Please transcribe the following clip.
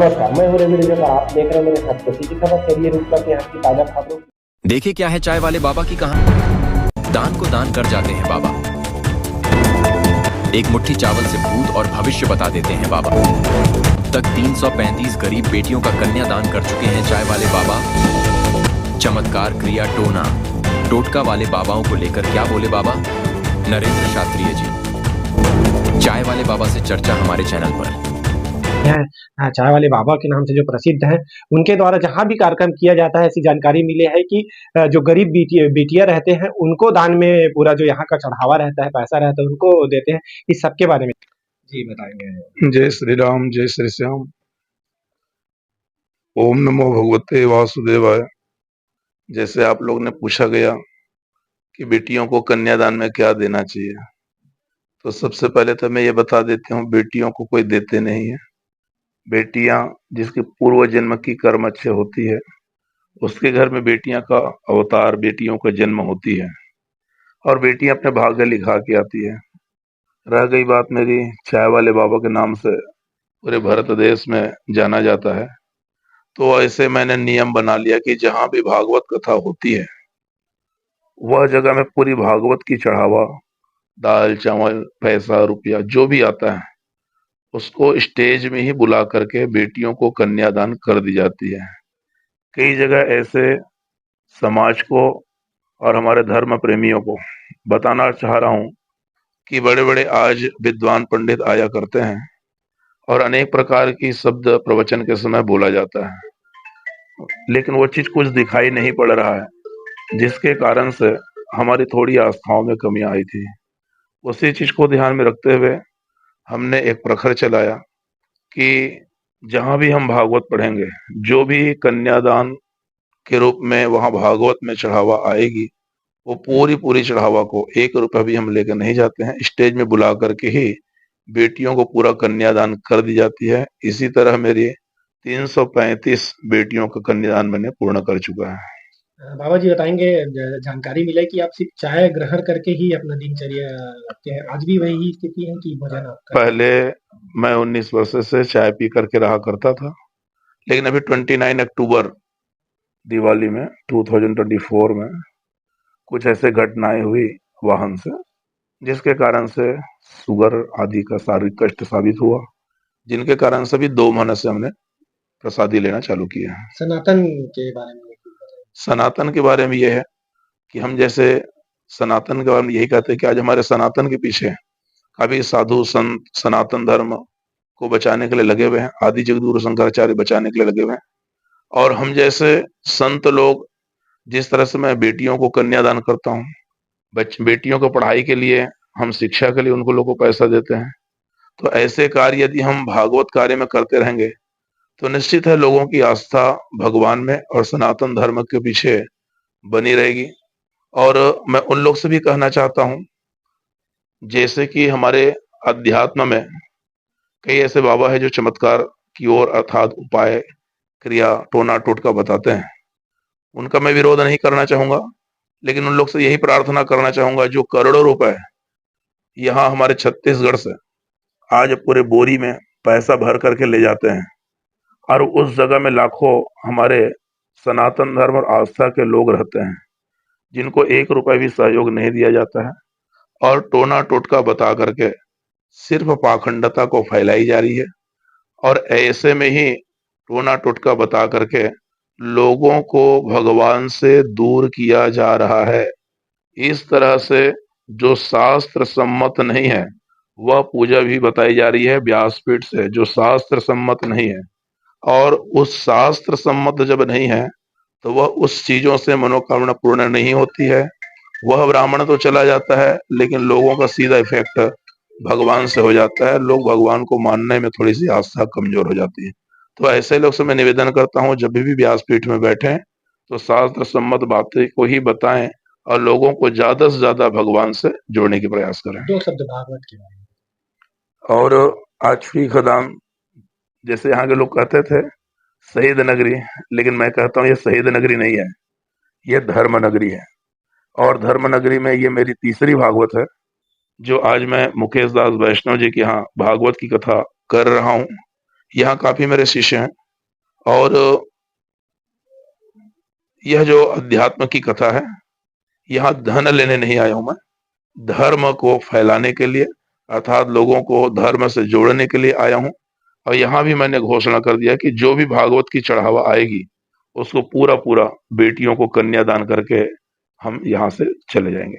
नमस्कार, मैं हूं रवि रिजक और आप देख रहे हैं मेरे साथ खुशी की खबर। चलिए रुक करके यहाँ की ताजा खबरों। देखिए क्या है चाय वाले बाबा की कहानी। दान को दान कर जाते हैं बाबा। एक मुट्ठी चावल से भूत और भविष्य बता देते हैं बाबा। तक 335 गरीब बेटियों का कन्यादान कर चुके हैं चाय वाले बाबा। चमत्कार क्रिया टोटका वाले बाबाओं को लेकर क्या बोले बाबा नरेंद्र शास्त्री जी। चाय वाले बाबा से चर्चा हमारे चैनल पर है चाय वाले बाबा के नाम से जो प्रसिद्ध हैं, उनके द्वारा जहाँ भी कार्यक्रम किया जाता है, ऐसी जानकारी मिली है कि जो गरीब बेटियां रहते हैं, उनको दान में पूरा जो यहाँ का चढ़ावा रहता है, पैसा रहता है, उनको देते हैं। इस सबके बारे में जी बताएंगे। जय श्री राम, जय श्री श्याम। ओम नमो भगवते वासुदेवाय। जैसे आप लोग ने पूछा गया कि बेटियों को कन्यादान में क्या देना चाहिए, तो सबसे पहले तो मैं ये बता देती हूँ, बेटियों को कोई देते नहीं है। बेटियां जिसके पूर्व जन्म की कर्म अच्छे होती है, उसके घर में बेटियां का अवतार, बेटियों का जन्म होती है और बेटियां अपने भाग्य लिखा के आती है। रह गई बात मेरी चाय वाले बाबा के नाम से पूरे भारत देश में जाना जाता है, तो ऐसे मैंने नियम बना लिया कि जहां भी भागवत कथा होती है, वह जगह में पूरी भागवत की चढ़ावा, दाल चावल पैसा रुपया जो भी आता है, उसको स्टेज में ही बुला करके बेटियों को कन्यादान कर दी जाती है। कई जगह ऐसे समाज को और हमारे धर्म प्रेमियों को बताना चाह रहा हूं कि बड़े बड़े आज विद्वान पंडित आया करते हैं और अनेक प्रकार की शब्द प्रवचन के समय बोला जाता है, लेकिन वो चीज कुछ दिखाई नहीं पड़ रहा है, जिसके कारण से हमारी थोड़ी आस्थाओं में कमी आई थी। उसी चीज को ध्यान में रखते हुए हमने एक प्रखर चलाया कि जहां भी हम भागवत पढ़ेंगे, जो भी कन्यादान के रूप में वहां भागवत में चढ़ावा आएगी, वो पूरी चढ़ावा को 1 रुपया भी हम लेकर नहीं जाते हैं, स्टेज में बुला करके ही बेटियों को पूरा कन्यादान कर दी जाती है। इसी तरह मेरी 335 बेटियों का कन्यादान मैंने पूर्ण कर चुका है। बाबा जी बताएंगे, जानकारी मिला कि आप सिर्फ चाय ग्रहण करके ही अपना दिनचर्या रखते हैं। आज भी वही स्थिति है कि भोजन पहले मैं 19 वर्ष से चाय पी करके रहा करता था, लेकिन अभी 29 अक्टूबर दिवाली में 2024 में कुछ ऐसे घटनाएं हुई वाहन से, जिसके कारण से शुगर आदि का शारीरिक कष्ट साबित हुआ, जिनके कारण से भी 2 महीने से हमने प्रसादी लेना चालू किया है। सनातन के बारे में सनातन के बारे में यह है कि हम जैसे सनातन के बारे में यही कहते हैं कि आज हमारे सनातन के पीछे काफी साधु संत सनातन धर्म को बचाने के लिए लगे हुए हैं, आदि जगद्गुरु शंकराचार्य बचाने के लिए लगे हुए हैं, और हम जैसे संत लोग, जिस तरह से मैं बेटियों को कन्यादान करता हूँ, बेटियों को पढ़ाई के लिए, हम शिक्षा के लिए उनको लोगों को पैसा देते हैं, तो ऐसे कार्य यदि हम भागवत कार्य में करते रहेंगे तो निश्चित है लोगों की आस्था भगवान में और सनातन धर्म के पीछे बनी रहेगी। और मैं उन लोग से भी कहना चाहता हूं, जैसे कि हमारे अध्यात्म में कई ऐसे बाबा है जो चमत्कार की ओर अर्थात उपाय क्रिया टोटका बताते हैं, उनका मैं विरोध नहीं करना चाहूंगा, लेकिन उन लोग से यही प्रार्थना करना चाहूंगा, जो करोड़ों रुपए यहाँ हमारे छत्तीसगढ़ से आज पूरे बोरी में पैसा भर करके ले जाते हैं, और उस जगह में लाखों हमारे सनातन धर्म और आस्था के लोग रहते हैं, जिनको 1 रुपया भी सहयोग नहीं दिया जाता है, और टोटका बता करके सिर्फ पाखंडता को फैलाई जा रही है, और ऐसे में ही टोटका बता करके लोगों को भगवान से दूर किया जा रहा है। इस तरह से जो शास्त्र सम्मत नहीं है, वह पूजा भी बताई जा रही है व्यासपीठ से, जो शास्त्र सम्मत नहीं है, और उस शास्त्र सम्मत जब नहीं है तो वह उस चीजों से मनोकामना पूर्ण नहीं होती है। वह ब्राह्मण तो चला जाता है, लेकिन लोगों का सीधा इफेक्ट भगवान से हो जाता है, लोग भगवान को मानने में थोड़ी सी आस्था कमजोर हो जाती है। तो ऐसे लोग से मैं निवेदन करता हूँ, जब भी व्यासपीठ में बैठे तो शास्त्र सम्मत बातें को ही बताएं और लोगों को ज्यादा से ज्यादा भगवान से जोड़ने की प्रयास करें। 2 शब्द भागवत के बारे में। और आज भी खदान, जैसे यहाँ के लोग कहते थे शहीद नगरी, लेकिन मैं कहता हूँ ये शहीद नगरी नहीं है, ये धर्म नगरी है, और धर्म नगरी में ये मेरी तीसरी भागवत है, जो आज मैं मुकेश दास वैष्णव जी के यहाँ भागवत की कथा कर रहा हूँ। यहाँ काफी मेरे शिष्य हैं और यह जो अध्यात्म की कथा है, यहाँ धन लेने नहीं आया हूं मैं, धर्म को फैलाने के लिए अर्थात लोगों को धर्म से जोड़ने के लिए आया हूं। और यहाँ भी मैंने घोषणा कर दिया कि जो भी भागवत की चढ़ावा आएगी उसको पूरा पूरा बेटियों को कन्यादान करके हम यहाँ से चले जाएंगे।